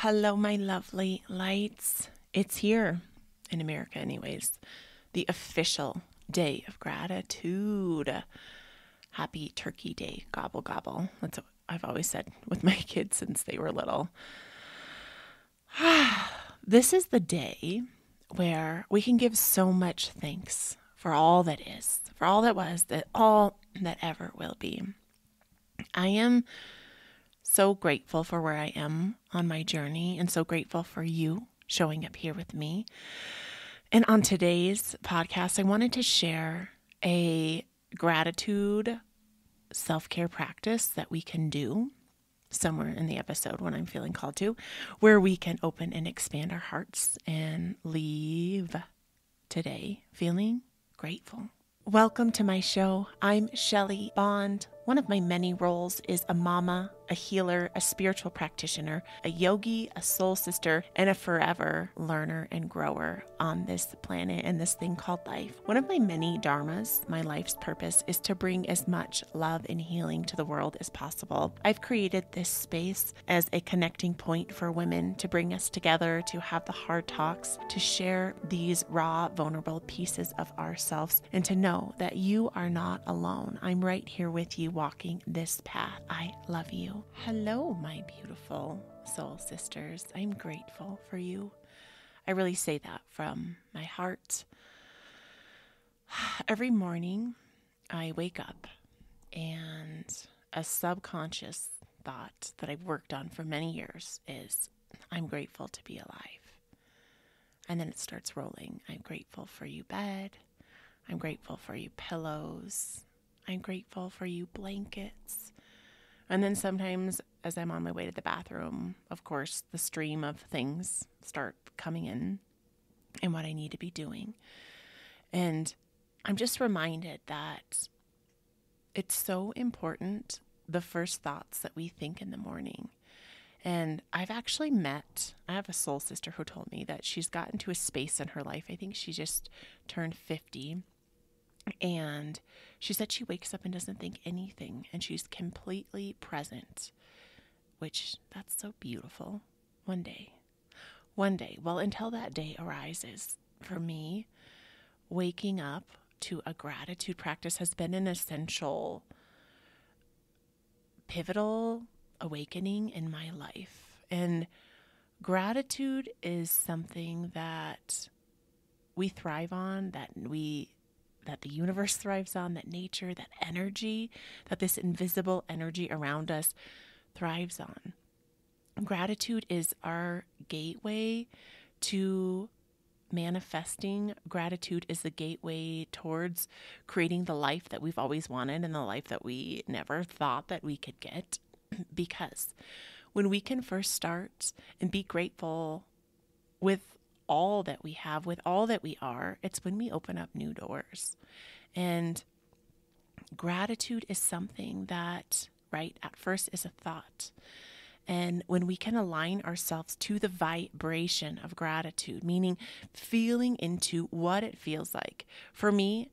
Hello, my lovely lights. It's here in America, anyways. The official day of gratitude. Happy Turkey Day. Gobble, gobble. That's what I've always said with my kids since they were little. This is the day where we can give so much thanks for all that is, for all that was, that all that ever will be. I am so grateful for where I am on my journey and so grateful for you showing up here with me. And on today's podcast, I wanted to share a gratitude self-care practice that we can do somewhere in the episode when I'm feeling called to, where we can open and expand our hearts and leave today feeling grateful. Welcome to my show. I'm Shelly Bond. One of my many roles is a mama, a healer, a spiritual practitioner, a yogi, a soul sister, and a forever learner and grower on this planet and this thing called life. One of my many dharmas, my life's purpose, is to bring as much love and healing to the world as possible. I've created this space as a connecting point for women to bring us together, to have the hard talks, to share these raw, vulnerable pieces of ourselves, and to know that you are not alone. I'm right here with you walking this path. I love you. Hello, my beautiful soul sisters. I'm grateful for you. I really say that from my heart. Every morning I wake up and a subconscious thought that I've worked on for many years is, I'm grateful to be alive. And then it starts rolling. I'm grateful for you, bed. I'm grateful for you, pillows. I'm grateful for you, blankets. And then sometimes as I'm on my way to the bathroom, of course, the stream of things start coming in and what I need to be doing. And I'm just reminded that it's so important, the first thoughts that we think in the morning. And I have a soul sister who told me that she's gotten to a space in her life. I think she just turned 50. And she said she wakes up and doesn't think anything, and she's completely present, which that's so beautiful. One day, well, until that day arises, for me, waking up to a gratitude practice has been an essential, pivotal awakening in my life. And gratitude is something that we thrive on, that the universe thrives on, that nature, that energy, that this invisible energy around us thrives on. Gratitude is our gateway to manifesting. Gratitude is the gateway towards creating the life that we've always wanted and the life that we never thought that we could get. Because when we can first start and be grateful with all that we have, with all that we are, it's when we open up new doors. And gratitude is something that, right, at first is a thought. And when we can align ourselves to the vibration of gratitude, meaning feeling into what it feels like. For me,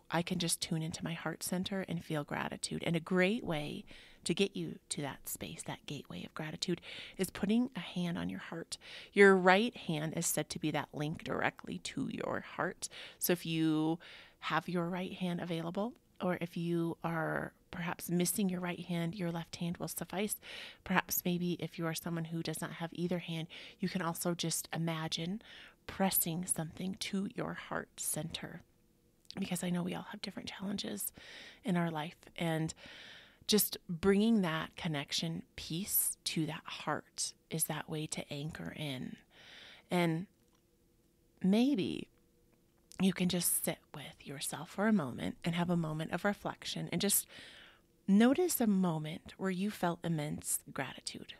I can just tune into my heart center and feel gratitude. And a great way to get you to that space, that gateway of gratitude, is putting a hand on your heart. Your right hand is said to be that link directly to your heart. So if you have your right hand available, or if you are perhaps missing your right hand, your left hand will suffice. Perhaps maybe if you are someone who does not have either hand, you can also just imagine pressing something to your heart center. Because I know we all have different challenges in our life, and just bringing that connection piece to that heart is that way to anchor in. And maybe you can just sit with yourself for a moment and have a moment of reflection and just notice a moment where you felt immense gratitude.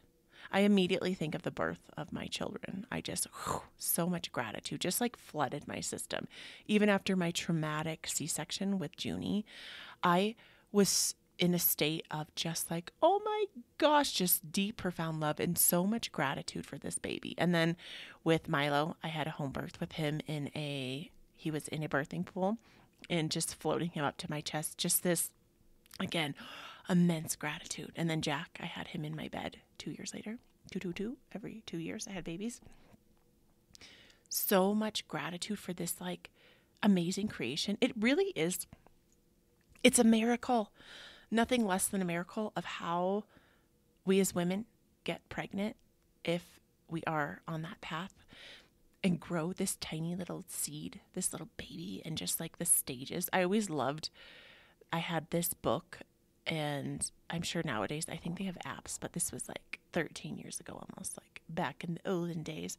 I immediately think of the birth of my children. So much gratitude just like flooded my system. Even after my traumatic C-section with Junie, I was in a state of just like, oh my gosh, just deep, profound love and so much gratitude for this baby. And then with Milo, I had a home birth with him he was in a birthing pool, and just floating him up to my chest, just this, again, immense gratitude. And then Jack, I had him in my bed 2 years later. 222 every 2 years. I had babies. So much gratitude for this like amazing creation. It really is. It's a miracle. Nothing less than a miracle of how we as women get pregnant if we are on that path and grow this tiny little seed, this little baby, and just like the stages. I had this book, and I'm sure nowadays I think they have apps, but this was like 13 years ago, almost like back in the olden days,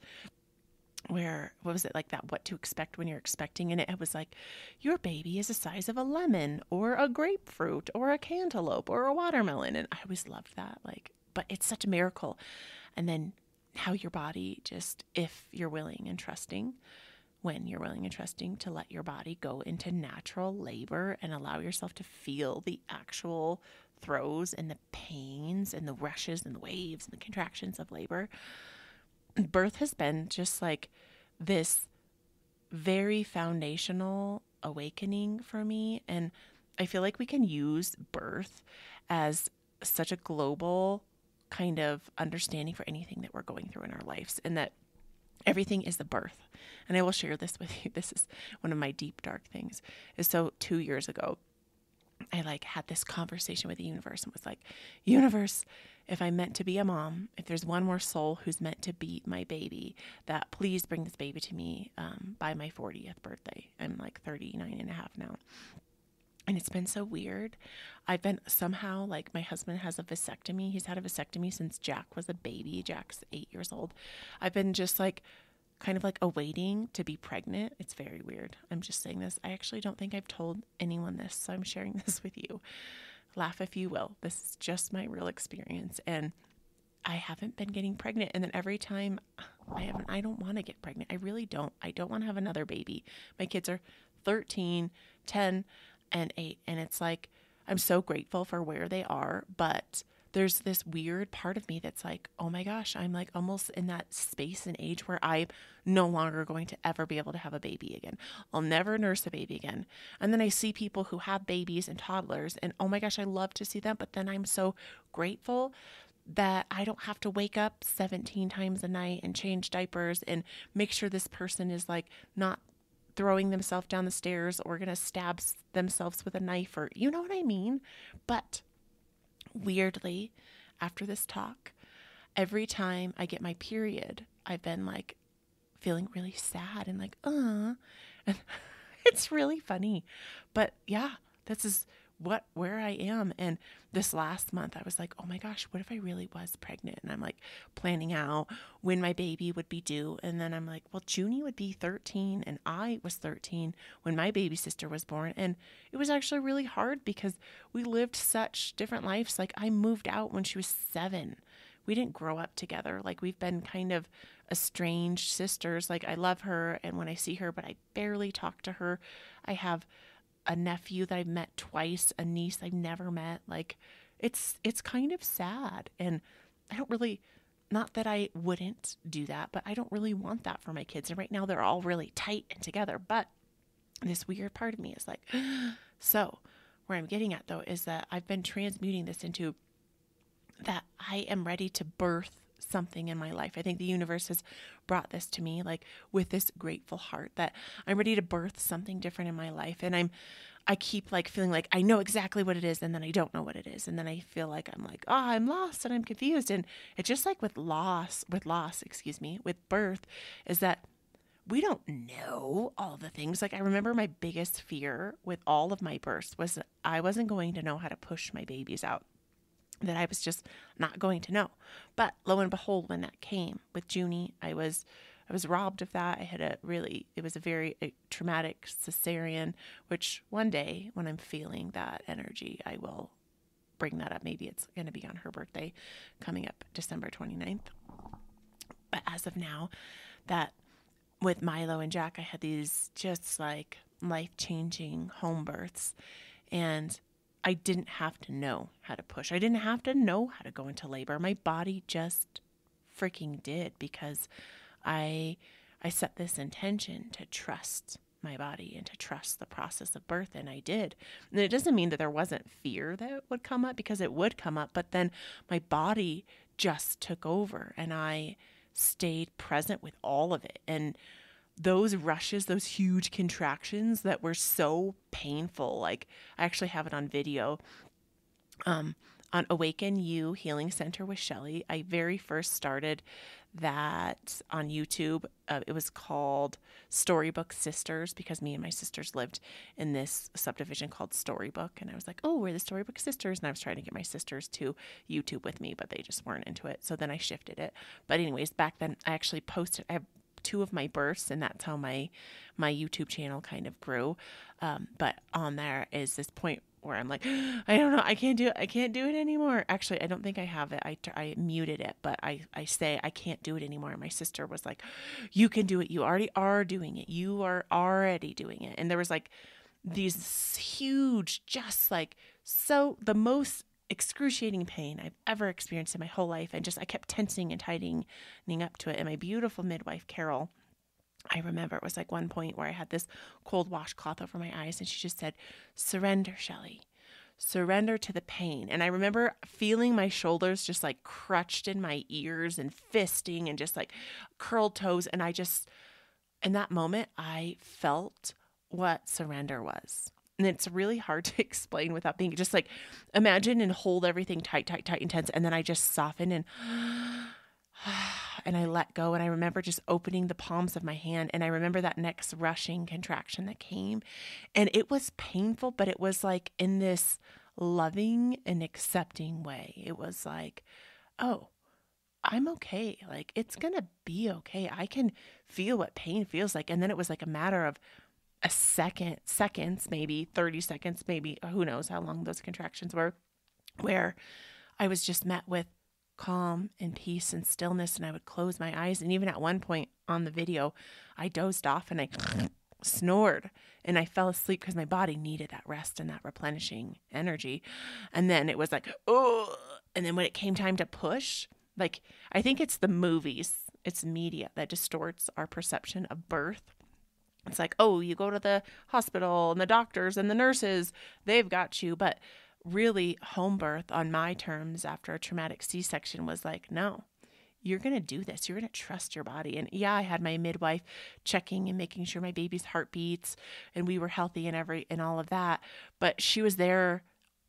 where, what was it, like that, what to expect when you're expecting, and it was like, your baby is the size of a lemon or a grapefruit or a cantaloupe or a watermelon. And I always loved that, like, but it's such a miracle. And then how your body just, if you're willing and trusting, when you're willing and trusting to let your body go into natural labor and allow yourself to feel the actual throes and the pains and the rushes and the waves and the contractions of labor. Birth has been just like this very foundational awakening for me. And I feel like we can use birth as such a global kind of understanding for anything that we're going through in our lives, and that everything is the birth. And I will share this with you. This is one of my deep, dark things. Is so 2 years ago, I like had this conversation with the universe and was like, universe, if I'm meant to be a mom, if there's one more soul who's meant to be my baby, that please bring this baby to me by my 40th birthday. I'm like 39 and a half now. And it's been so weird. I've been somehow, like, my husband has a vasectomy. He's had a vasectomy since Jack was a baby. Jack's 8 years old. I've been just like kind of like awaiting to be pregnant. It's very weird. I'm just saying this. I actually don't think I've told anyone this, so I'm sharing this with you. Laugh if you will. This is just my real experience. And I haven't been getting pregnant. And then every time I don't want to get pregnant. I really don't. I don't want to have another baby. My kids are 13, 10, and 8. And it's like, I'm so grateful for where they are, but there's this weird part of me that's like, oh my gosh, I'm like almost in that space and age where I'm no longer going to ever be able to have a baby again. I'll never nurse a baby again. And then I see people who have babies and toddlers, and oh my gosh, I love to see them. But then I'm so grateful that I don't have to wake up 17 times a night and change diapers and make sure this person is like not throwing themselves down the stairs or going to stab themselves with a knife, or you know what I mean? But weirdly, after this talk, every time I get my period, I've been like feeling really sad and like, and it's really funny. But yeah, this is where I am. And this last month I was like, oh my gosh, what if I really was pregnant? And I'm like planning out when my baby would be due. And then I'm like, well, Junie would be 13 and I was 13 when my baby sister was born. And it was actually really hard because we lived such different lives. Like, I moved out when she was 7. We didn't grow up together. Like, we've been kind of estranged sisters. Like, I love her and when I see her, but I barely talk to her. I have a nephew that I've met twice, a niece I've never met. Like, it's kind of sad. And I don't really, not that I wouldn't do that, but I don't really want that for my kids. And right now they're all really tight and together. But this weird part of me is like, so where I'm getting at though, is that I've been transmuting this into that I am ready to birth something in my life. I think the universe has brought this to me, like with this grateful heart, that I'm ready to birth something different in my life. And I keep like feeling like I know exactly what it is, and then I don't know what it is. And then I feel like I'm like, oh, I'm lost and I'm confused. And it's just like with birth, is that we don't know all the things. Like, I remember my biggest fear with all of my births was that I wasn't going to know how to push my babies out, that I was just not going to know. But lo and behold, when that came with Junie, I was robbed of that. It was a very traumatic cesarean, which one day when I'm feeling that energy, I will bring that up. Maybe it's going to be on her birthday coming up December 29th. But as of now, that with Milo and Jack, I had these just like life-changing home births, and I didn't have to know how to push. I didn't have to know how to go into labor. My body just freaking did, because I set this intention to trust my body and to trust the process of birth, and I did. And it doesn't mean that there wasn't fear that would come up, because it would come up, but then my body just took over, and I stayed present with all of it. And those rushes, those huge contractions that were so painful, like I actually have it on video. On Awaken You Healing Center with Shelly, I very first started that on YouTube. It was called Storybook Sisters because me and my sisters lived in this subdivision called Storybook. And I was like, oh, we're the Storybook Sisters. And I was trying to get my sisters to YouTube with me, but they just weren't into it. So then I shifted it. But anyways, back then I actually posted, I have 2 of my births, and that's how my YouTube channel kind of grew. But on there is this point where I'm like, I don't know, I can't do it anymore. Actually, I don't think I have it. I muted it, but I say I can't do it anymore. And my sister was like, you can do it. You already are doing it. You are already doing it. And there was like these huge, just like, so the most excruciating pain I've ever experienced in my whole life. And just, I kept tensing and tightening up to it. And my beautiful midwife, Carol, I remember it was like one point where I had this cold washcloth over my eyes, and she just said, surrender, Shelly, surrender to the pain. And I remember feeling my shoulders just like crutched in my ears and fisting and just like curled toes. And I just, in that moment, I felt what surrender was. And it's really hard to explain without being just like, imagine and hold everything tight, and tense. And then I just soften and I let go. And I remember just opening the palms of my hand. And I remember that next rushing contraction that came. And it was painful, but it was like in this loving and accepting way. It was like, oh, I'm okay. Like, it's going to be okay. I can feel what pain feels like. And then it was like a matter of a seconds, maybe 30 seconds, maybe who knows how long those contractions were, where I was just met with calm and peace and stillness. And I would close my eyes. And even at one point on the video, I dozed off and I snored and I fell asleep because my body needed that rest and that replenishing energy. And then it was like, oh, and then when it came time to push, like, I think it's the movies, it's media that distorts our perception of birth. It's like, oh, you go to the hospital and the doctors and the nurses, they've got you. But really, home birth on my terms after a traumatic C-section was like, no, you're going to do this. You're going to trust your body. And yeah, I had my midwife checking and making sure my baby's heart beats and we were healthy and all of that. But she was there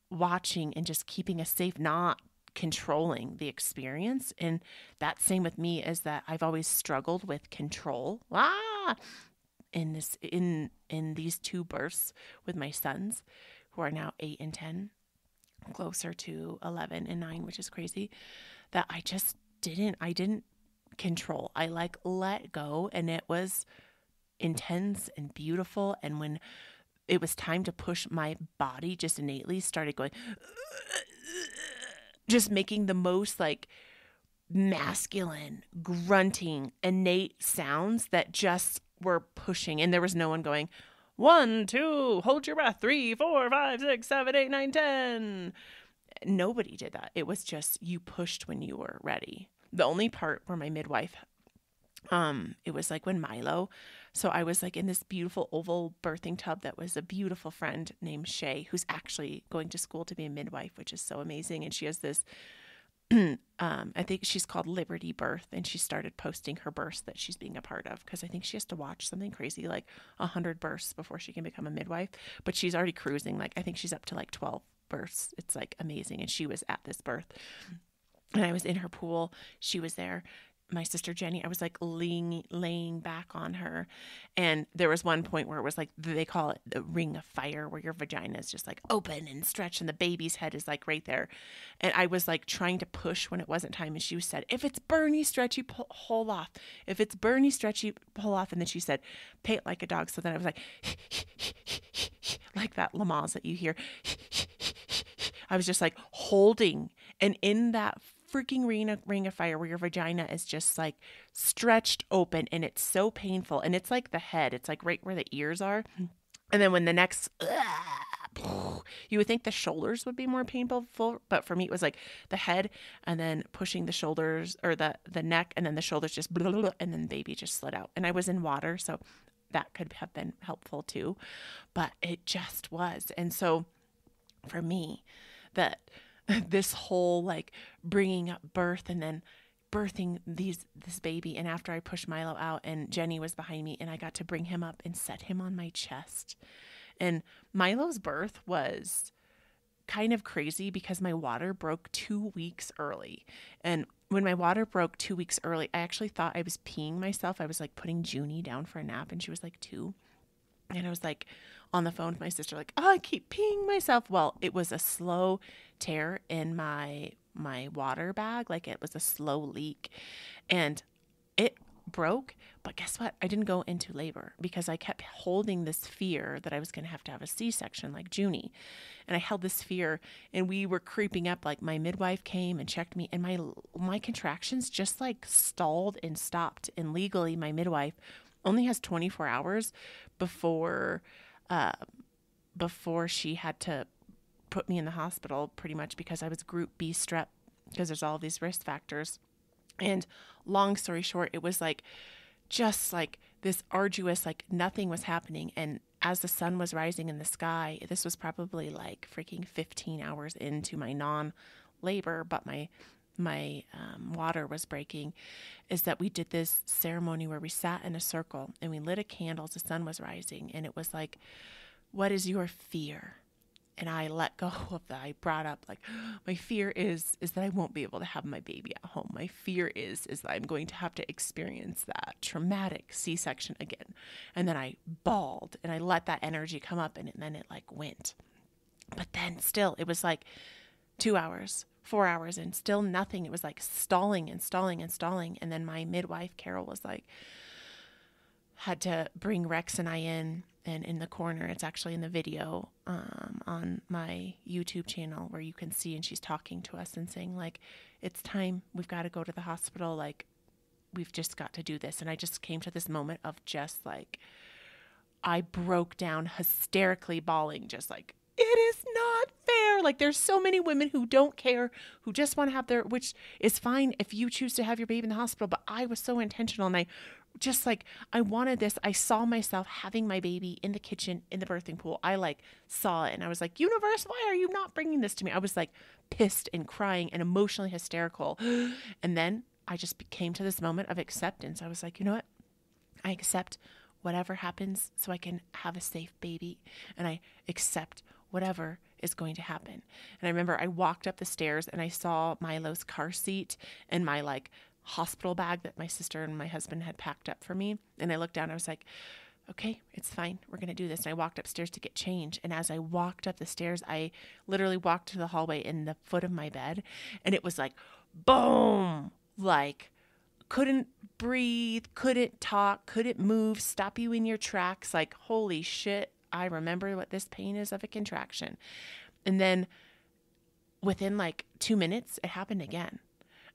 watching and just keeping us safe, not controlling the experience. And that's same with me, is that I've always struggled with control. In these 2 births with my sons, who are now 8 and 10, closer to 11 and 9, which is crazy, that I didn't control. I like let go, and it was intense and beautiful. And when it was time to push, my body just innately started going, just making the most like masculine, grunting, innate sounds that just were pushing. And there was no one going, 1, 2, hold your breath, 3, 4, 5, 6, 7, 8, 9, 10. Nobody did that. It was just, you pushed when you were ready. The only part where my midwife, it was like when Milo, so I was like in this beautiful oval birthing tub that was a beautiful friend named Shay, who's actually going to school to be a midwife, which is so amazing. And she has this, I think she's called Liberty Birth, and she started posting her births that she's being a part of, because I think she has to watch something crazy like 100 births before she can become a midwife. But she's already cruising, like I think she's up to like 12 births. It's like amazing. And she was at this birth, and I was in her pool. She was there. My sister Jenny, I was like laying back on her. And there was one point where it was like, they call it the ring of fire, where your vagina is just like open and stretched and the baby's head is like right there. And I was like trying to push when it wasn't time. And she said, if it's burny, stretchy, pull off. If it's burny, stretchy, pull off. And then she said, pay it like a dog. So then I was like, like that Lamaze that you hear. I was just like holding. And in that freaking ring of fire, where your vagina is just like stretched open, and it's so painful, and it's like the head, it's like right where the ears are. And then when the next, you would think the shoulders would be more painful, but for me it was like the head, and then pushing the shoulders, or the neck, and then the shoulders just and then baby just slid out. And I was in water, so that could have been helpful too, but it just was. And so for me, that this whole like bringing up birth and then birthing this baby. And after I pushed Milo out and Jenny was behind me and I got to bring him up and set him on my chest. And Milo's birth was kind of crazy because my water broke 2 weeks early. And when my water broke 2 weeks early, I actually thought I was peeing myself. I was like putting Junie down for a nap and she was like 2. And I was like on the phone with my sister, like, oh, I keep peeing myself. Well, it was a slow tear in my water bag. Like it was a slow leak and it broke. But guess what? I didn't go into labor because I kept holding this fear that I was going to have a C-section like Junie. And I held this fear and we were creeping up. Like my midwife came and checked me and my contractions just like stalled and stopped. And legally my midwife only has 24 hours before she had to put me in the hospital, pretty much because I was group B strep, because there's all these risk factors. And long story short, it was like just like this arduous, like nothing was happening. And as the sun was rising in the sky, this was probably like freaking 15 hours into my non-labor, but my water was breaking, is that we did this ceremony where we sat in a circle and we lit a candle as the sun was rising. And it was like, what is your fear? And I let go of that. I brought up like, my fear is that I won't be able to have my baby at home. My fear is that I'm going to have to experience that traumatic C-section again. And then I bawled and I let that energy come up and then it like went. But then still, it was like 2 hours, 4 hours, and still nothing. It was like stalling and stalling and stalling. And then my midwife, Carol, was like, had to bring Rex and I in. And in the corner, it's actually in the video on my YouTube channel where you can see, and she's talking to us and saying like, it's time, we've got to go to the hospital. Like, we've just got to do this. And I just came to this moment of just like, I broke down hysterically bawling, just like, it is not fair. Like there's so many women who don't care, who just want to have which is fine if you choose to have your baby in the hospital. But I was so intentional and I just like, I wanted this. I saw myself having my baby in the kitchen, in the birthing pool. I like saw it and I was like, universe, why are you not bringing this to me? I was like pissed and crying and emotionally hysterical. And then I just came to this moment of acceptance. I was like, you know what? I accept whatever happens so I can have a safe baby. And I accept whatever is going to happen. And I remember I walked up the stairs and I saw Milo's car seat and my like hospital bag that my sister and my husband had packed up for me. And I looked down, I was like, okay, it's fine. We're going to do this. And I walked upstairs to get change. And as I walked up the stairs, I literally walked to the hallway in the foot of my bed. And it was like, boom, like couldn't breathe, couldn't talk, couldn't move, stop you in your tracks. Like, holy shit. I remember what this pain is of a contraction. And then within like 2 minutes, it happened again.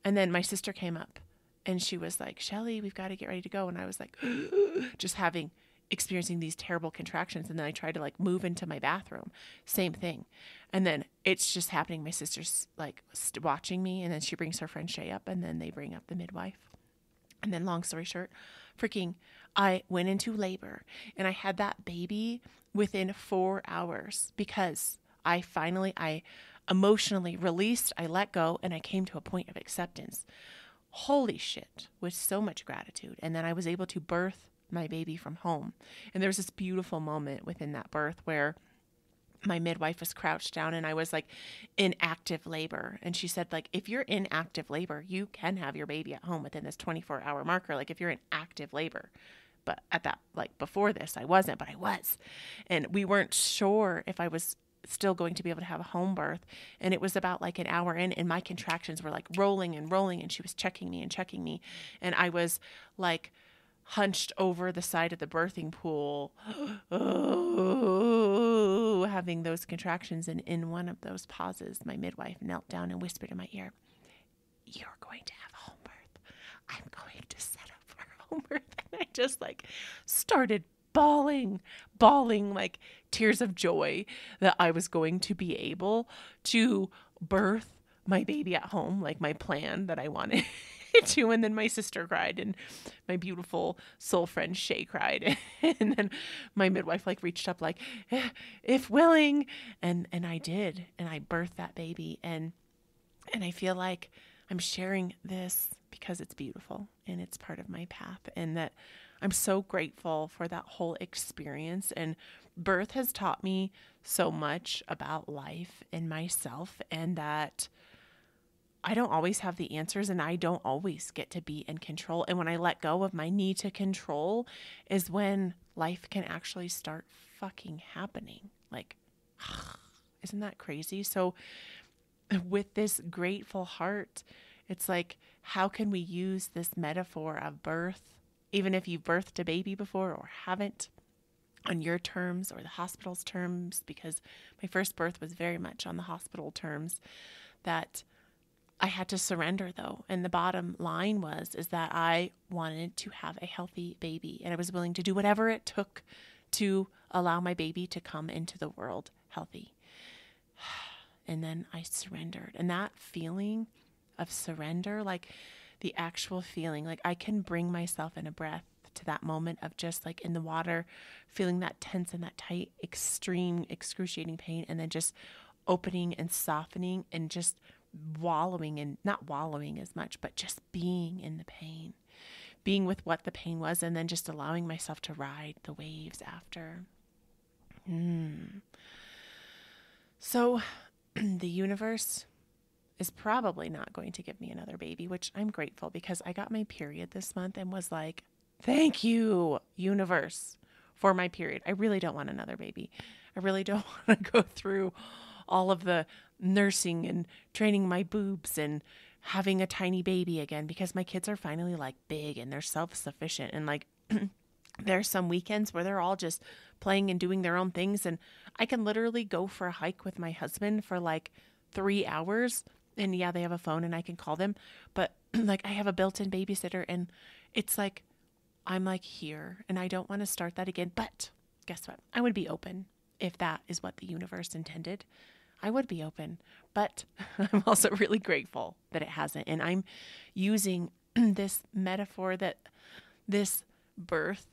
And then my sister came up and she was like, Shelly, we've got to get ready to go. And I was like, just experiencing these terrible contractions. And then I tried to like move into my bathroom. Same thing. And then it's just happening. My sister's like watching me. And then she brings her friend Shay up and then they bring up the midwife. And then long story short, I went into labor and I had that baby within 4 hours because I emotionally released, I let go, and I came to a point of acceptance. Holy shit, with so much gratitude. And then I was able to birth my baby from home. And there was this beautiful moment within that birth where my midwife was crouched down and I was like in active labor. And she said, like, if you're in active labor, you can have your baby at home within this 24-hour marker. Like if you're in active labor. But at that, like before this, I wasn't, but I was. And we weren't sure if I was still going to be able to have a home birth. And it was about like an hour in and my contractions were like rolling and rolling and she was checking me. And I was like hunched over the side of the birthing pool, having those contractions. And in one of those pauses, my midwife knelt down and whispered in my ear, you're going to have a home birth. I'm going to set up for home birth. And I just like started bawling like tears of joy that I was going to be able to birth my baby at home, like my plan that I wanted. too. And then my sister cried, and my beautiful soul friend Shay cried. And then my midwife like reached up like, if willing. And I did. And I birthed that baby. And I feel like I'm sharing this because it's beautiful and it's part of my path, and that I'm so grateful for that whole experience. And birth has taught me so much about life and myself, and that I don't always have the answers, and I don't always get to be in control. And when I let go of my need to control is when life can actually start fucking happening. Like, isn't that crazy? So with this grateful heart, it's like, how can we use this metaphor of birth, even if you've birthed a baby before or haven't, on your terms or the hospital's terms? Because my first birth was very much on the hospital terms, that I had to surrender though. And the bottom line is that I wanted to have a healthy baby, and I was willing to do whatever it took to allow my baby to come into the world healthy. And then I surrendered. And that feeling of surrender, like the actual feeling, like I can bring myself in a breath to that moment of just like in the water, feeling that tense and that tight, extreme, excruciating pain, and then just opening and softening and just wallowing, and not wallowing as much, but just being in the pain, being with what the pain was, and then just allowing myself to ride the waves after. So the universe is probably not going to give me another baby, which I'm grateful, because I got my period this month and was like, thank you, universe, for my period. I really don't want another baby. I really don't want to go through all of the nursing and training my boobs and having a tiny baby again, because my kids are finally like big and they're self-sufficient. And like, there's some weekends where they're all just playing and doing their own things. And I can literally go for a hike with my husband for like 3 hours. And yeah, they have a phone and I can call them, but like I have a built-in babysitter, and it's like, I'm like here, and I don't want to start that again. But guess what? I would be open if that is what the universe intended. I would be open, but I'm also really grateful that it hasn't. And I'm using this metaphor, that this birth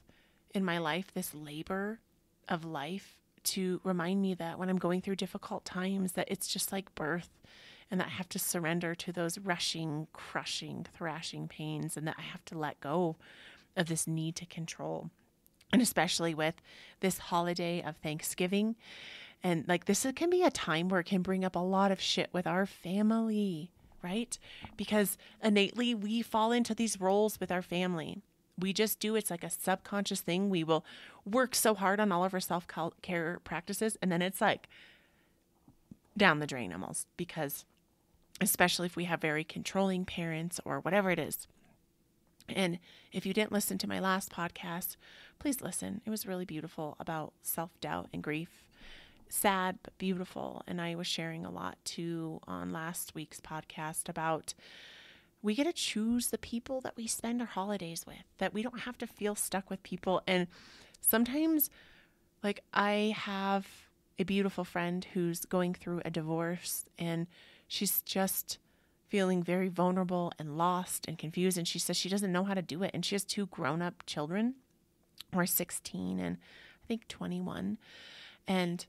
in my life, this labor of life, to remind me that when I'm going through difficult times, that it's just like birth, and that I have to surrender to those rushing, crushing, thrashing pains, and that I have to let go of this need to control. And especially with this holiday of Thanksgiving, and like this can be a time where it can bring up a lot of shit with our family, right? Because innately we fall into these roles with our family. We just do. It's like a subconscious thing. We will work so hard on all of our self-care practices, and then it's like down the drain almost, because especially if we have very controlling parents or whatever it is. And if you didn't listen to my last podcast, please listen. It was really beautiful about self-doubt and grief. Sad, but beautiful. And I was sharing a lot too on last week's podcast about, we get to choose the people that we spend our holidays with, that we don't have to feel stuck with people. And sometimes, like, I have a beautiful friend who's going through a divorce, and she's just feeling very vulnerable and lost and confused. And she says she doesn't know how to do it. And she has 2 grown-up children, who are 16 and I think 21. And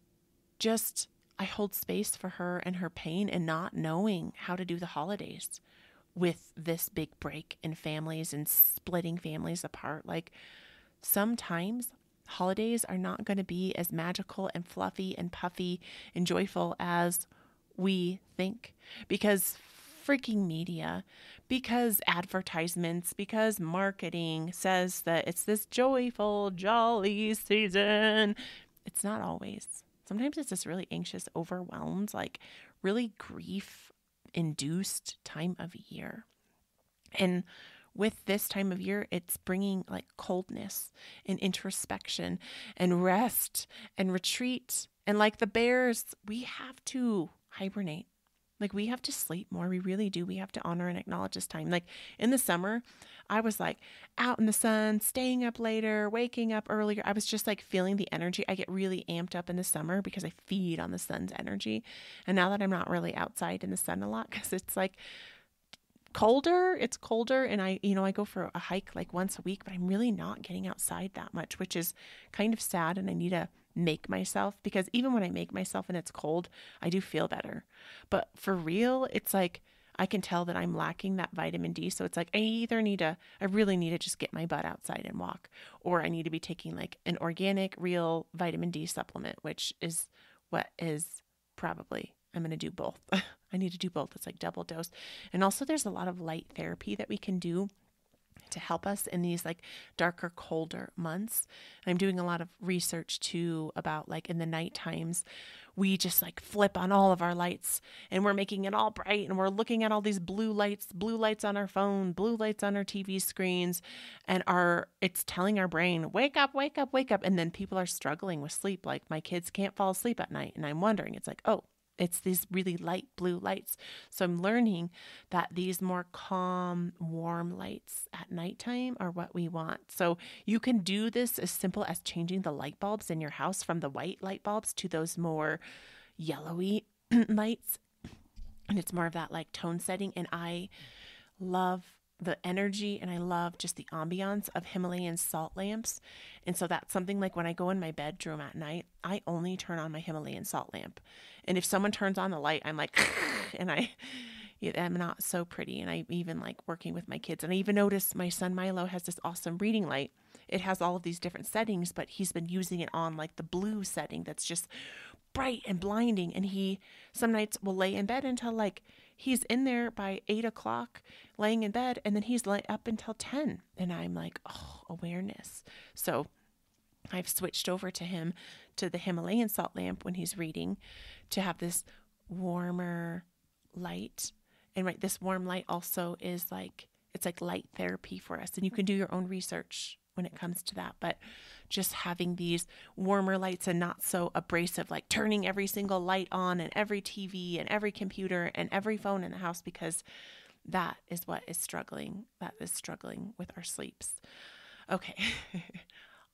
just, I hold space for her and her pain, and not knowing how to do the holidays with this big break in families and splitting families apart. Like, sometimes holidays are not going to be as magical and fluffy and puffy and joyful as we think, because freaking media, because advertisements, because marketing says that it's this joyful, jolly season. It's not always. Sometimes it's this really anxious, overwhelmed, like really grief-induced time of year. And with this time of year, it's bringing like coldness and introspection and rest and retreat. And like the bears, we have to hibernate. Like, we have to sleep more. We really do. We have to honor and acknowledge this time. Like in the summer, I was like out in the sun, staying up later, waking up earlier. I was just like feeling the energy. I get really amped up in the summer because I feed on the sun's energy. And now that I'm not really outside in the sun a lot, because it's like colder. It's colder. And I go for a hike like once a week, but I'm really not getting outside that much, which is kind of sad. And I need to make myself, because even when I make myself and it's cold, I do feel better. But for real, it's like, I can tell that I'm lacking that vitamin D. So it's like, I really need to just get my butt outside and walk, or I need to be taking like an organic, real vitamin D supplement, which is what is probably, I'm going to do both. I need to do both. It's like double dose. And also, there's a lot of light therapy that we can do to help us in these like darker, colder months. And I'm doing a lot of research too about like in the night times, we just like flip on all of our lights and we're making it all bright and we're looking at all these blue lights on our phone, blue lights on our TV screens, and it's telling our brain, wake up, wake up, wake up. And then people are struggling with sleep. Like my kids can't fall asleep at night. And I'm wondering, it's like, oh, it's these really light blue lights. So I'm learning that these more calm, warm lights at nighttime are what we want. So you can do this as simple as changing the light bulbs in your house from the white light bulbs to those more yellowy lights. And it's more of that like tone setting. And I love the energy and I love just the ambiance of Himalayan salt lamps. And so that's something like when I go in my bedroom at night, I only turn on my Himalayan salt lamp. And if someone turns on the light, I'm like, and I'm not so pretty. And I even like working with my kids. And I even noticed my son Milo has this awesome reading light. It has all of these different settings, but he's been using it on like the blue setting that's just bright and blinding. And he some nights will lay in bed until like he's in there by 8 o'clock laying in bed, and then he's up until 10. And I'm like, oh, awareness. So I've switched over to the Himalayan salt lamp when he's reading, to have this warmer light. And right, this warm light also is like, it's like light therapy for us. And you can do your own research when it comes to that. But just having these warmer lights and not so abrasive, like turning every single light on and every TV and every computer and every phone in the house, because that is what is struggling. That is struggling with our sleeps. Okay.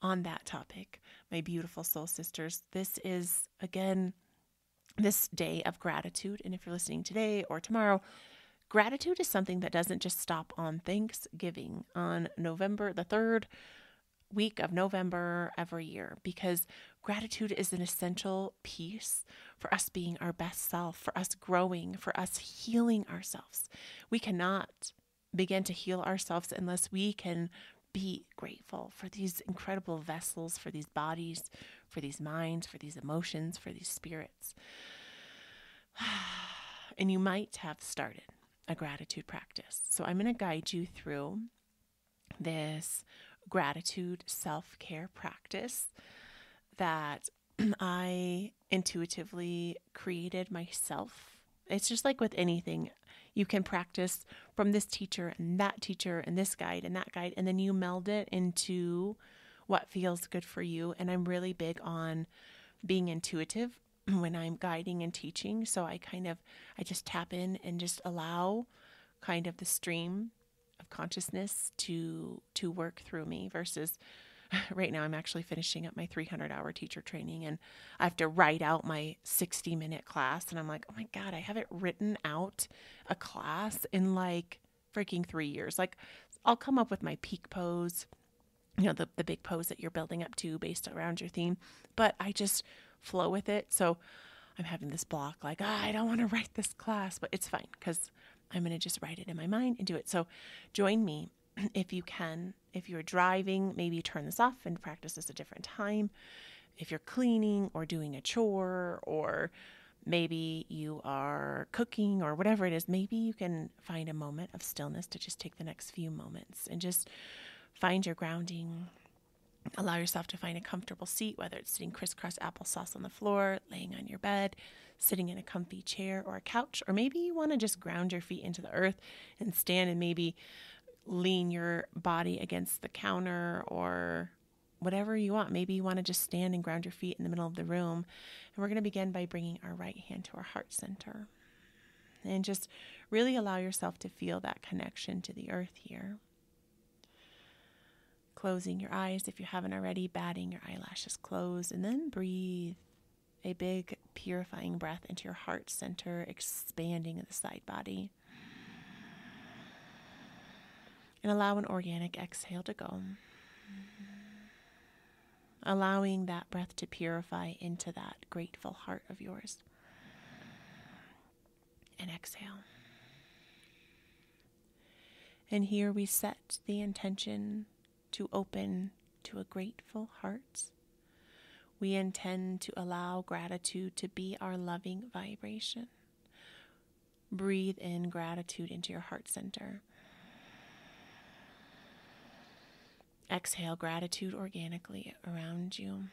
On that topic, my beautiful soul sisters, this is again this day of gratitude. And if you're listening today or tomorrow, gratitude is something that doesn't just stop on Thanksgiving on November, the third week of November every year, because gratitude is an essential piece for us being our best self, for us growing, for us healing ourselves. We cannot begin to heal ourselves unless we can be grateful for these incredible vessels, for these bodies, for these minds, for these emotions, for these spirits. And you might have started a gratitude practice. So I'm going to guide you through this gratitude self-care practice that I intuitively created myself. It's just like with anything. You can practice from this teacher and this guide and that guide, and then you meld it into what feels good for you. And I'm really big on being intuitive when I'm guiding and teaching. So I just tap in and just allow kind of the stream of consciousness to work through me, versus right now I'm actually finishing up my 300-hour teacher training, and I have to write out my 60-minute class. And I'm like, oh my God, I haven't written out a class in like freaking 3 years. Like I'll come up with my peak pose, the big pose that you're building up to based around your theme, but I just flow with it. So I'm having this block, like, I don't want to write this class, but it's fine because I'm going to just write it in my mind and do it. So join me if you can. If you're driving, maybe turn this off and practice this a different time. If you're cleaning or doing a chore, or maybe you are cooking or whatever it is, maybe you can find a moment of stillness to just take the next few moments and just find your grounding. Allow yourself to find a comfortable seat, whether it's sitting crisscross applesauce on the floor, laying on your bed, sitting in a comfy chair or a couch, or maybe you want to just ground your feet into the earth and stand and maybe lean your body against the counter or whatever you want. Maybe you want to just stand and ground your feet in the middle of the room. And we're going to begin by bringing our right hand to our heart center and just really allow yourself to feel that connection to the earth here. Closing your eyes if you haven't already, batting your eyelashes closed, and then breathe a big purifying breath into your heart center, expanding the side body. And allow an organic exhale to go. Allowing that breath to purify into that grateful heart of yours. And exhale. And here we set the intention to open to a grateful heart. We intend to allow gratitude to be our loving vibration. Breathe in gratitude into your heart center. Exhale gratitude organically around you.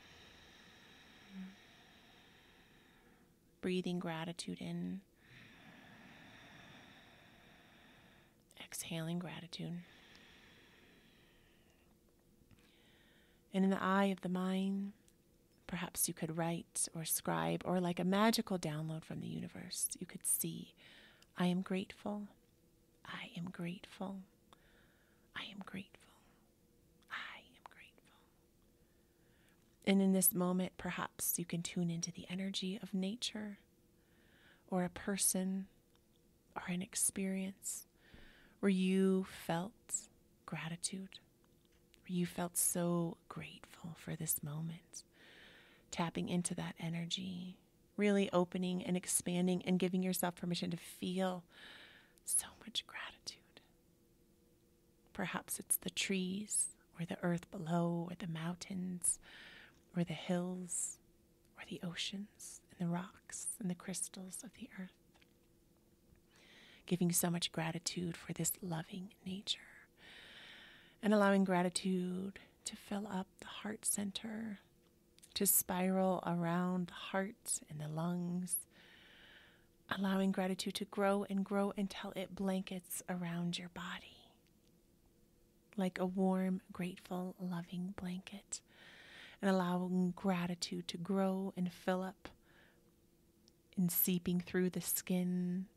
Breathing gratitude in. Exhaling gratitude. And in the eye of the mind, perhaps you could write or scribe, or like a magical download from the universe, you could see, I am grateful. I am grateful. I am grateful. I am grateful. And in this moment, perhaps you can tune into the energy of nature, or a person, or an experience where you felt gratitude, where you felt so grateful for this moment. Tapping into that energy, really opening and expanding and giving yourself permission to feel so much gratitude. Perhaps it's the trees, or the earth below, or the mountains, or the hills, or the oceans, and the rocks, and the crystals of the earth. Giving so much gratitude for this loving nature. And allowing gratitude to fill up the heart center, to spiral around the heart and the lungs. Allowing gratitude to grow and grow until it blankets around your body. Like a warm, grateful, loving blanket. And allowing gratitude to grow and fill up and seeping through the skin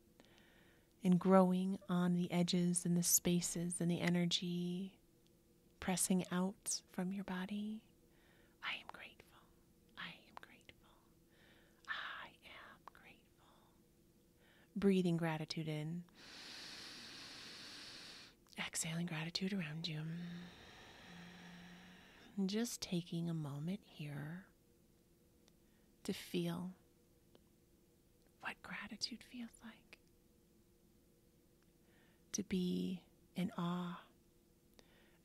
and growing on the edges and the spaces and the energy pressing out from your body. I am grateful. I am grateful. I am grateful. Breathing gratitude in. Exhaling gratitude around you. And just taking a moment here to feel what gratitude feels like. To be in awe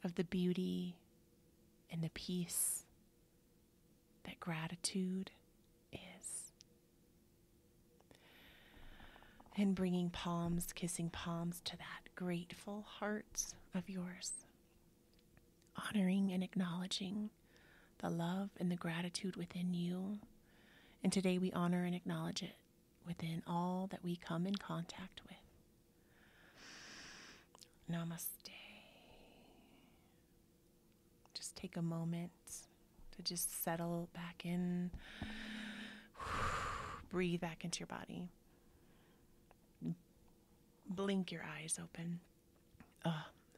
of the beauty and the peace that gratitude is. And bringing palms, kissing palms to that grateful heart of yours. Honoring and acknowledging the love and the gratitude within you. And today we honor and acknowledge it within all that we come in contact with. Namaste. Just take a moment to just settle back in. Breathe back into your body. Blink your eyes open.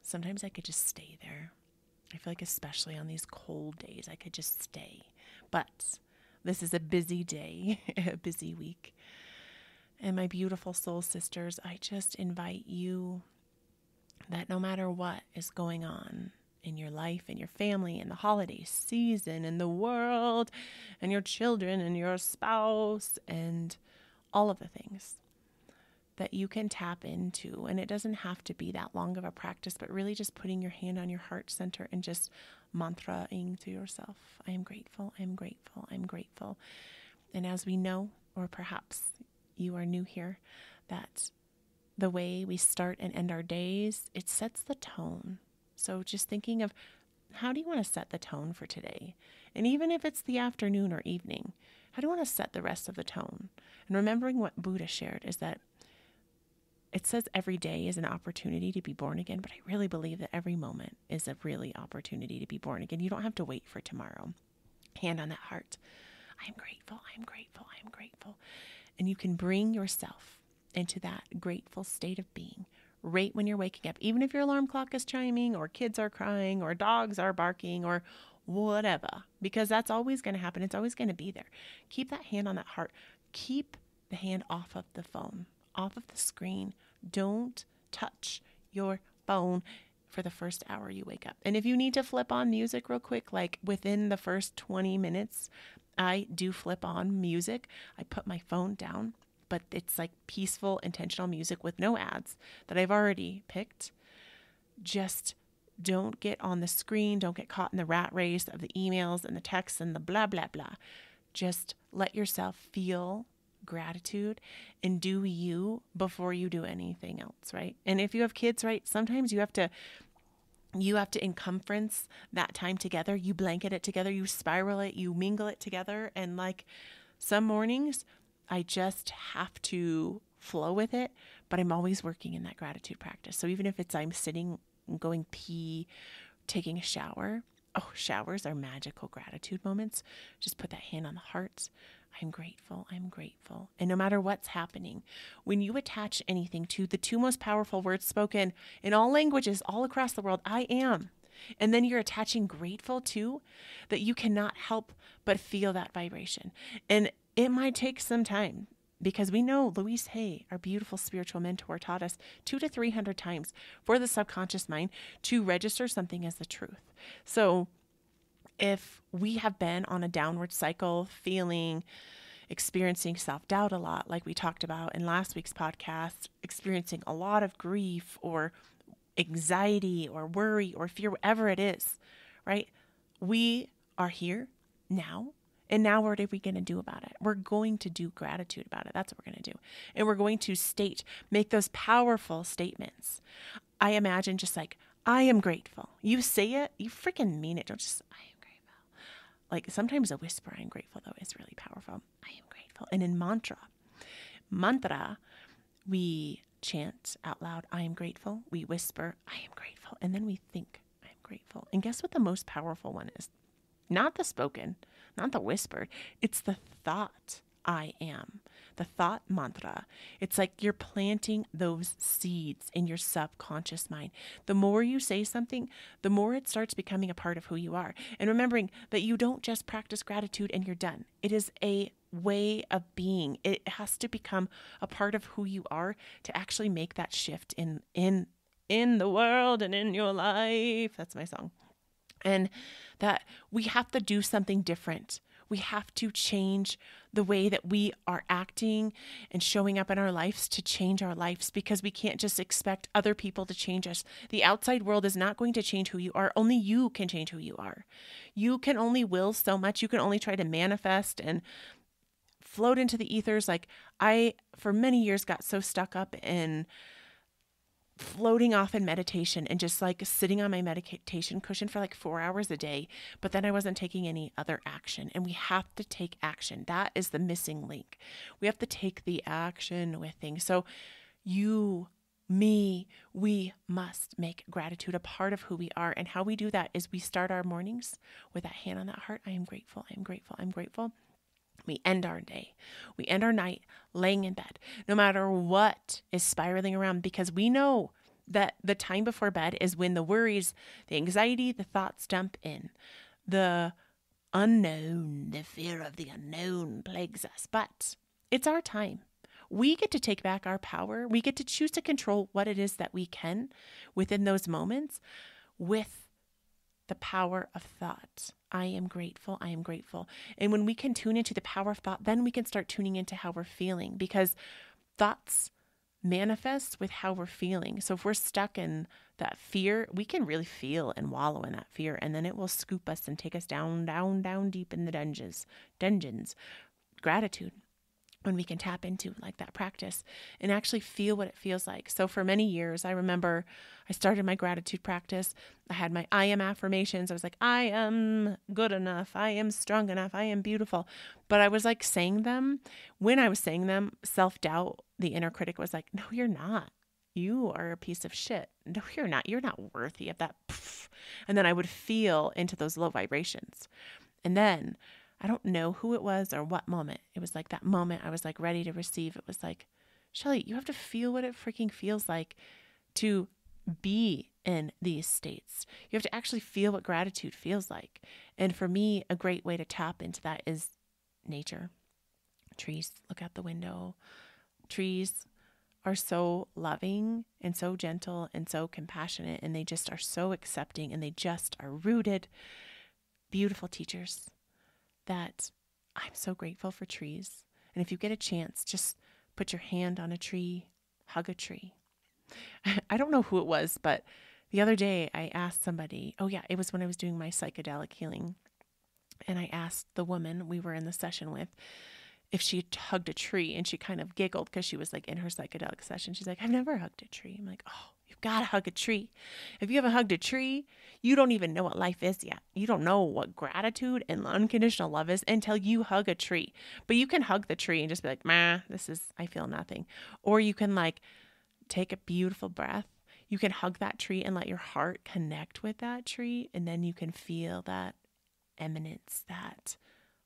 Sometimes I could just stay there. I feel like especially on these cold days, I could just stay. But this is a busy day, a busy week. And my beautiful soul sisters, I just invite you that no matter what is going on in your life and your family and the holiday season and the world and your children and your spouse and all of the things that you can tap into. And it doesn't have to be that long of a practice, but really just putting your hand on your heart center and just mantraing to yourself. I am grateful, I'm grateful, I'm grateful. And as we know, or perhaps you are new here, that the way we start and end our days, it sets the tone. So just thinking of how do you want to set the tone for today? And even if it's the afternoon or evening, how do you want to set the rest of the tone? And remembering what Buddha shared is that it says every day is an opportunity to be born again, but I really believe that every moment is a really opportunity to be born again. You don't have to wait for tomorrow. Hand on that heart. I am grateful, I am grateful, I am grateful. And you can bring yourself into that grateful state of being right when you're waking up, even if your alarm clock is chiming or kids are crying or dogs are barking or whatever, because that's always going to happen. It's always going to be there. Keep that hand on that heart. Keep the hand off of the phone, off of the screen. Don't touch your phone for the first hour you wake up. And if you need to flip on music real quick, like within the first 20 minutes, I do flip on music. I put my phone down, but it's like peaceful, intentional music with no ads that I've already picked. Just don't get on the screen. Don't get caught in the rat race of the emails and the texts and the blah, blah, blah. Just let yourself feel gratitude and do you before you do anything else, right? And if you have kids, right, sometimes you have to encumbrance that time together. You blanket it together, you spiral it, you mingle it together. And like some mornings, I just have to flow with it, but I'm always working in that gratitude practice. So even if it's I'm sitting, going pee, taking a shower. Oh, showers are magical gratitude moments. Just put that hand on the heart. I'm grateful. I'm grateful. And no matter what's happening, when you attach anything to the two most powerful words spoken in all languages all across the world, I am. And then you're attaching grateful to, that you cannot help but feel that vibration. And it might take some time, because we know Louise Hay, our beautiful spiritual mentor, taught us 200 to 300 times for the subconscious mind to register something as the truth. So if we have been on a downward cycle, experiencing self-doubt a lot, like we talked about in last week's podcast, experiencing a lot of grief or anxiety or worry or fear, whatever it is, right? We are here now. And now what are we going to do about it? We're going to do gratitude about it. That's what we're going to do. And we're going to make those powerful statements. I imagine just like, I am grateful. You say it, you freaking mean it. Don't just, I am grateful. Like sometimes a whisper, I am grateful, though, is really powerful. I am grateful. And in mantra, we chant out loud, I am grateful. We whisper, I am grateful. And then we think, I am grateful. And guess what the most powerful one is? Not the spoken, not the whispered. It's the thought, I am. The thought mantra. It's like you're planting those seeds in your subconscious mind. The more you say something, the more it starts becoming a part of who you are. And remembering that you don't just practice gratitude and you're done. It is a way of being. It has to become a part of who you are to actually make that shift in the world and in your life. That's my song. And that we have to do something different. We have to change the way that we are acting and showing up in our lives to change our lives, because we can't just expect other people to change us. The outside world is not going to change who you are. Only you can change who you are. You can only will so much. You can only try to manifest and float into the ethers. Like I, for many years, got so stuck up in floating off in meditation and just like sitting on my meditation cushion for like 4 hours a day. But then I wasn't taking any other action, and we have to take action. That is the missing link. We have to take the action with things. So you, me, we must make gratitude a part of who we are. And how we do that is we start our mornings with that hand on that heart. I am grateful. I am grateful. I'm grateful. We end our day. We end our night laying in bed, no matter what is spiraling around, because we know that the time before bed is when the worries, the anxiety, the thoughts dump in. The unknown, the fear of the unknown plagues us. But it's our time. We get to take back our power. We get to choose to control what it is that we can within those moments with the power of thought. I am grateful. I am grateful. And when we can tune into the power of thought, then we can start tuning into how we're feeling, because thoughts manifest with how we're feeling. So if we're stuck in that fear, we can really feel and wallow in that fear, and then it will scoop us and take us down, down, down deep in the dungeons. Gratitude, when we can tap into like that practice and actually feel what it feels like. So for many years, I remember I started my gratitude practice. I had my I am affirmations. I was like, I am good enough. I am strong enough. I am beautiful. But I was like saying them. When I was saying them, self-doubt, the inner critic was like, no, you're not. You are a piece of shit. No, you're not. You're not worthy of that. And then I would feel into those low vibrations. And then I don't know who it was or what moment. It was like that moment I was like ready to receive. It was like, Shelly, you have to feel what it freaking feels like to be in these states. You have to actually feel what gratitude feels like. And for me, a great way to tap into that is nature. Trees, look out the window. Trees are so loving and so gentle and so compassionate, and they just are so accepting, and they just are rooted, beautiful teachers that I'm so grateful for trees. And if you get a chance, just put your hand on a tree, hug a tree. I don't know who it was, but the other day I asked somebody, oh yeah, it was when I was doing my psychedelic healing. And I asked the woman we were in the session with if she had hugged a tree, and she kind of giggled because she was like in her psychedelic session. She's like, I've never hugged a tree. I'm like, oh, you've got to hug a tree. If you haven't hugged a tree, you don't even know what life is yet. You don't know what gratitude and unconditional love is until you hug a tree. But you can hug the tree and just be like, I feel nothing. Or you can like take a beautiful breath. You can hug that tree and let your heart connect with that tree. And then you can feel that eminence, that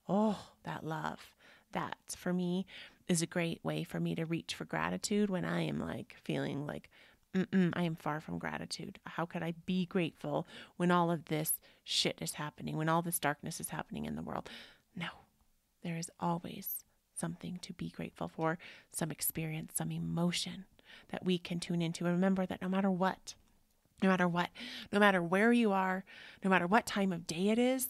love. That for me is a great way for me to reach for gratitude when I am like feeling like, I am far from gratitude. How could I be grateful when all of this shit is happening, when all this darkness is happening in the world? No, there is always something to be grateful for, some experience, some emotion that we can tune into. And remember that no matter where you are, no matter what time of day it is,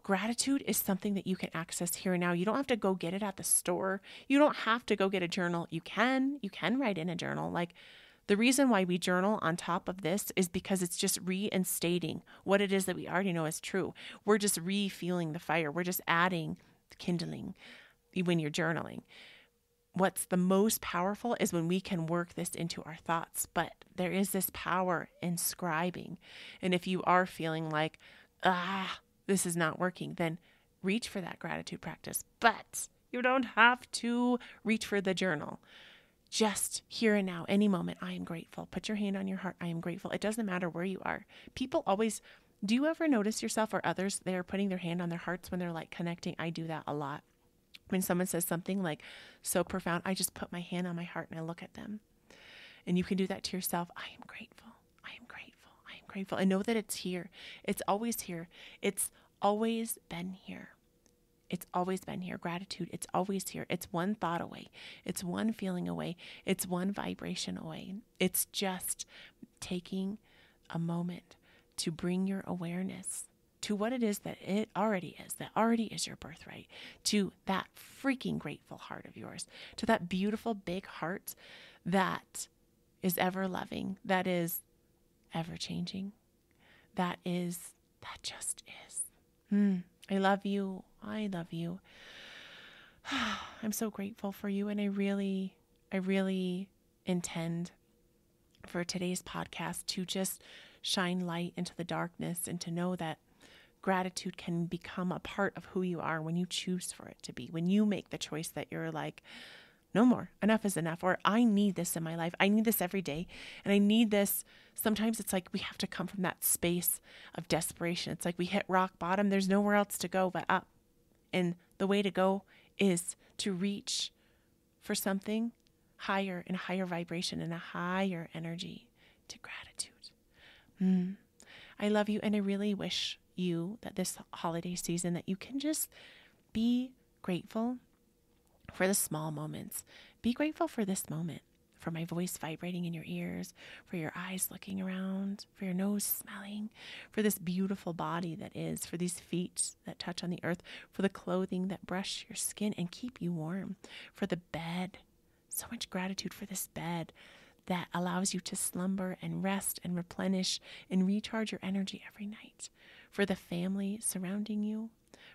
gratitude is something that you can access here and now. You don't have to go get it at the store. You don't have to go get a journal. You can write in a journal. Like, the reason why we journal on top of this is because it's just reinstating what it is that we already know is true. We're just refueling the fire. We're just adding kindling when you're journaling. What's the most powerful is when we can work this into our thoughts. But there is this power in scribing. And if you are feeling like, this is not working, then reach for that gratitude practice. But you don't have to reach for the journal. Just here and now, any moment, I am grateful. Put your hand on your heart. I am grateful. It doesn't matter where you are. People always, do you ever notice yourself or others, they're putting their hand on their hearts when they're like connecting? I do that a lot. When someone says something like so profound, I just put my hand on my heart and I look at them. And you can do that to yourself. I am grateful. I am grateful. I am grateful. And know that it's here. It's always here. It's always been here. It's always been here. Gratitude, it's always here. It's one thought away. It's one feeling away. It's one vibration away. It's just taking a moment to bring your awareness to what it is that it already is, that already is your birthright, to that freaking grateful heart of yours, to that beautiful big heart that is ever loving, that is ever changing, that just is. I love you. I love you. I'm so grateful for you. And I really intend for today's podcast to just shine light into the darkness and to know that gratitude can become a part of who you are when you choose for it to be, when you make the choice that you're like, no more, enough is enough, or I need this in my life. I need this every day. And I need this. Sometimes it's like we have to come from that space of desperation. It's like we hit rock bottom. There's nowhere else to go but up. And the way to go is to reach for something higher and a higher vibration and a higher energy, to gratitude. I love you. And I really wish you that this holiday season that you can just be grateful for the small moments. Be grateful for this moment, for my voice vibrating in your ears, for your eyes looking around, for your nose smelling, for this beautiful body that is, for these feet that touch on the earth, for the clothing that brush your skin and keep you warm, for the bed. So much gratitude for this bed that allows you to slumber and rest and replenish and recharge your energy every night, for the family surrounding you,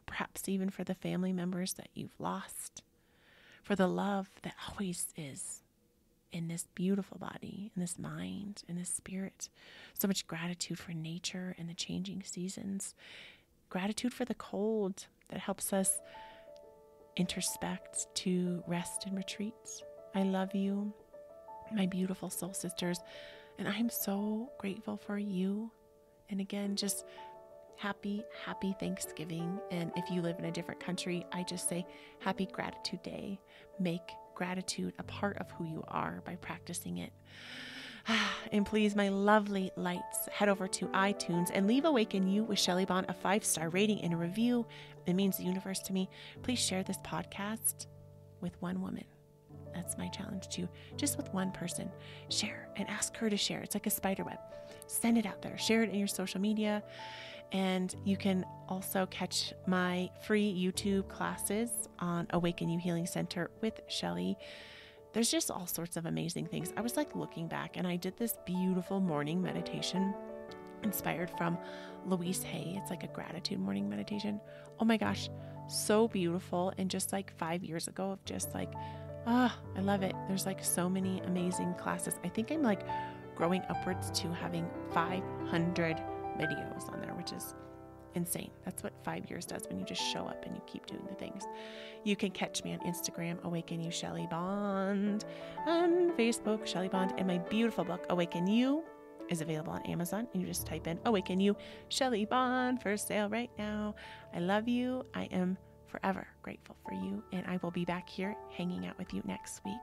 perhaps even for the family members that you've lost, for the love that always is in this beautiful body, in this mind, in this spirit. So much gratitude for nature and the changing seasons. Gratitude for the cold that helps us introspect to rest and retreat. I love you, my beautiful soul sisters, and I'm so grateful for you. And again, just happy Thanksgiving. And if you live in a different country, I just say happy Gratitude Day. Make gratitude a part of who you are by practicing it. And please, my lovely lights, head over to iTunes and leave Awaken You with Shelly Bond a 5-star rating and a review. It means the universe to me. Please share this podcast with one woman, That's my challenge to just with one person, share and ask her to share. It's like a spider web. Send it out there, share it in your social media. And you can also catch my free YouTube classes on Awaken You Healing Center with Shelly. There's just all sorts of amazing things. I was like looking back and I did this beautiful morning meditation inspired from Louise Hay. It's like a gratitude morning meditation. Oh my gosh, so beautiful. And just like 5 years ago of just like, I love it. There's like so many amazing classes. I think I'm like growing upwards to having 500 videos on there, which is insane. That's what 5 years does when you just show up and you keep doing the things. You can catch me on Instagram, Awaken You Shelly Bond, on Facebook, Shelly Bond, and my beautiful book, Awaken You, is available on Amazon. And you just type in Awaken You Shelly Bond for sale right now. I love you. I am forever grateful for you, and I will be back here hanging out with you next week.